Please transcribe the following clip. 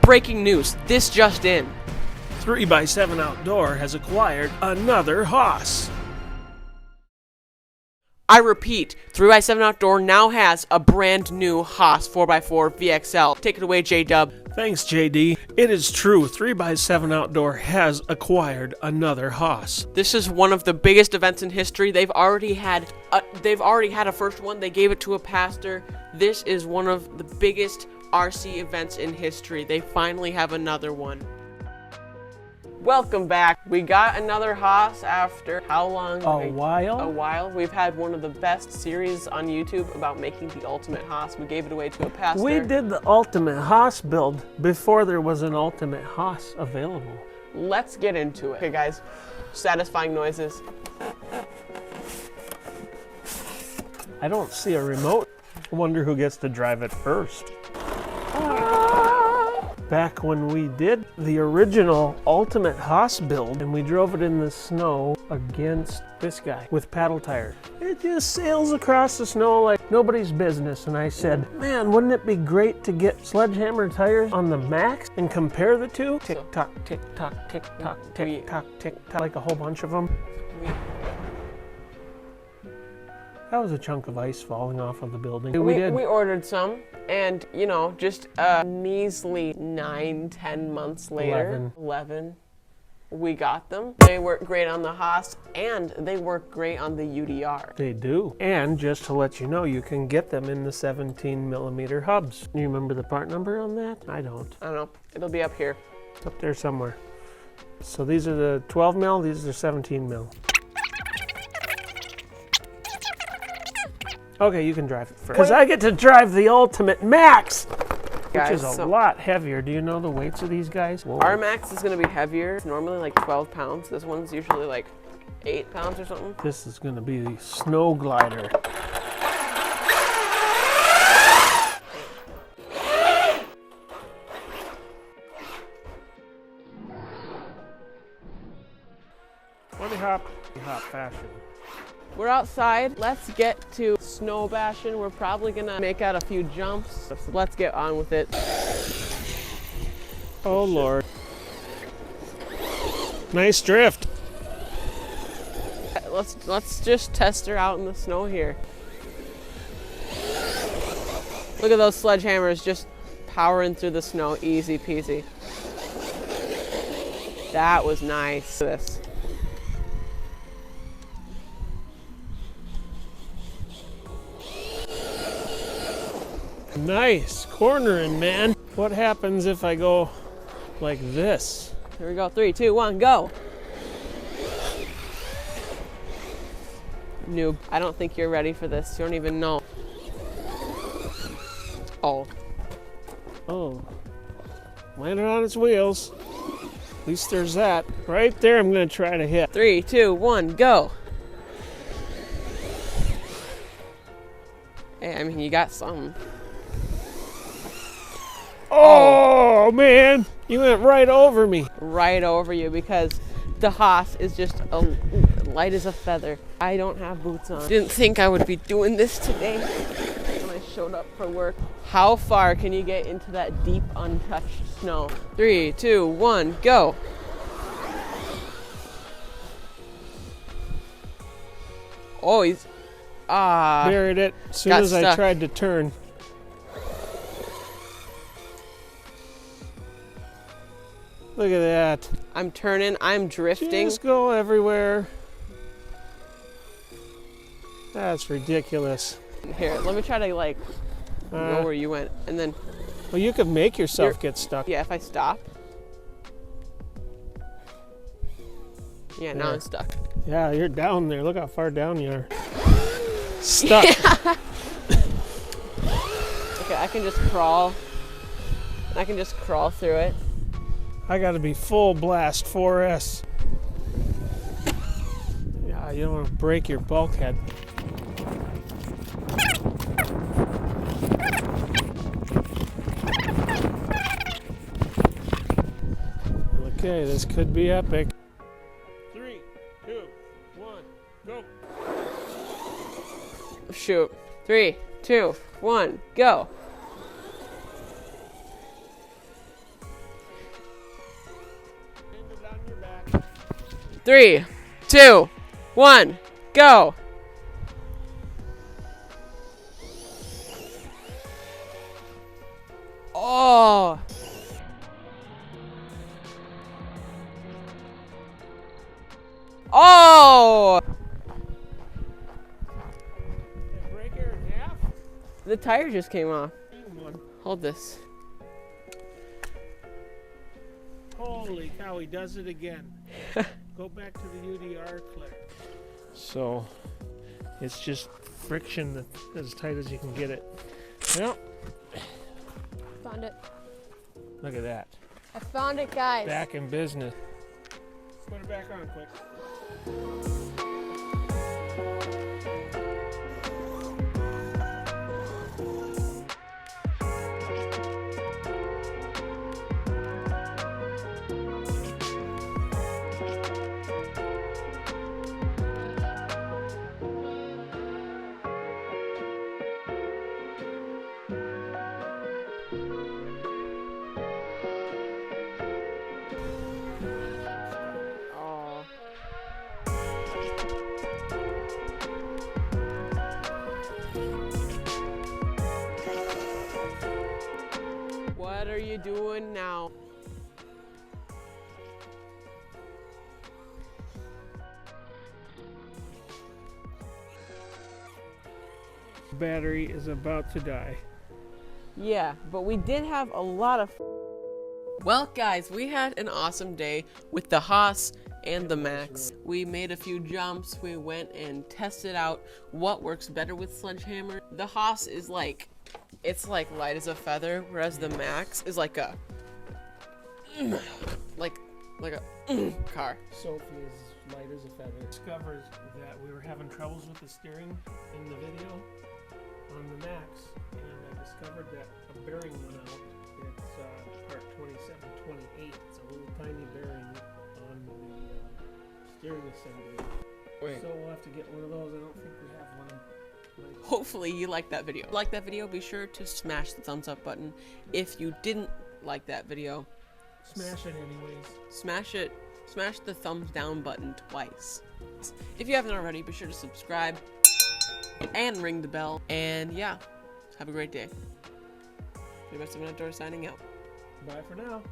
Breaking news, this just in. 3x7 Outdoor has acquired another Hoss. I repeat, 3x7 Outdoor now has a brand new Hoss 4x4 VXL. Take it away, J-Dub. Thanks, JD. It is true, 3x7 Outdoor has acquired another Hoss. This is one of the biggest events in history. They've already had a first one. They gave it to a pastor. This is one of the biggest RC events in history. They finally have another one. Welcome back. We got another Hoss after how long? A while. A while. We've had one of the best series on YouTube about making the ultimate Hoss. We gave it away to a pastor. We did the ultimate Hoss build before there was an ultimate Hoss available. Let's get into it. Okay, guys. Satisfying noises. I don't see a remote. I wonder who gets to drive it first. Back when we did the original ultimate Hoss build and we drove it in the snow against this guy with paddle tires. It just sails across the snow like nobody's business. And I said, man, wouldn't it be great to get sledgehammer tires on the Maxx and compare the two? Tick tock, tick tock, tick tock, tick tock, tick tock, like a whole bunch of them. That was a chunk of ice falling off of the building. We ordered some, and you know, just a measly 9-10 months later, 11, we got them. They work great on the Hoss, and they work great on the UDR. They do. And just to let you know, you can get them in the 17mm hubs. You remember the part number on that? I don't. I don't know. It'll be up here. It's up there somewhere. So these are the 12mm, these are 17mm. Okay, you can drive it first. Because I get to drive the ultimate Maxx, which is a lot heavier. Do you know the weights of these guys? Whoa. Our Maxx is going to be heavier. It's normally like 12 pounds. This one's usually like 8 pounds or something. This is going to be the snow glider. Bunny hop fashion. We're outside. Let's get to snow bashing. We're probably gonna make out a few jumps. So let's get on with it. Oh Lord. Nice drift. Let's just test her out in the snow here. Look at those sledgehammers just powering through the snow. Easy peasy. That was nice. This. Nice cornering, man. What happens if I go like this? Here we go. 3, 2, 1, go. Noob. I don't think you're ready for this. You don't even know. Oh. Oh. Landed on its wheels. At least there's that. Right there, I'm going to try to hit. 3, 2, 1, go. Hey, I mean, you got some. Oh, man, you went right over me. Right over you because the Hoss is just light as a feather. I don't have boots on. Didn't think I would be doing this today when I showed up for work. How far can you get into that deep, untouched snow? 3, 2, 1, go. Oh, he's buried it as soon as I tried to turn. Look at that. I'm turning, I'm drifting. Just go everywhere. That's ridiculous. Here, let me try to like know where you went and then. Well, you could make yourself get stuck. Yeah, if I stop. Yeah, now I'm stuck. Yeah, you're down there. Look how far down you are. Stuck. Yeah. Okay, I can just crawl. I can just crawl through it. I gotta be full blast 4S. Yeah, you don't want to break your bulkhead. Okay, this could be epic. 3, 2, 1, go. Shoot. 3, 2, 1, go. 3, 2, 1, go. Oh. Oh. Break her in half? The tire just came off. Hold this. Holy cow, he does it again. Go back to the UDR clip. So, it's just friction that as tight as you can get it. Well, Found it. look at that. I found it, guys. Back in business. Put it back on quick. Oh. What are you doing now? Battery is about to die. Yeah, but we did have a lot of... Well, guys, we had an awesome day with the Haas and the Maxx. We made a few jumps. We went and tested out what works better with Sledgehammer. The Haas is like, it's like light as a feather, whereas the Maxx is like a, like a car. Sophie is light as a feather. Discovered that we were having troubles with the steering in the video on the Maxx, and I discovered that a bearing went out. It's part 2728. It's a little tiny bearing on the steering assembly. Wait. So we'll have to get one of those. I don't think we have one. Hopefully you liked that video. If you liked that video, be sure to smash the thumbs up button. If you didn't like that video, Smash it anyways. smash it. Smash the thumbs down button twice. If you haven't already, be sure to subscribe and ring the bell. And yeah, have a great day. The best of an outdoor signing out. Bye for now.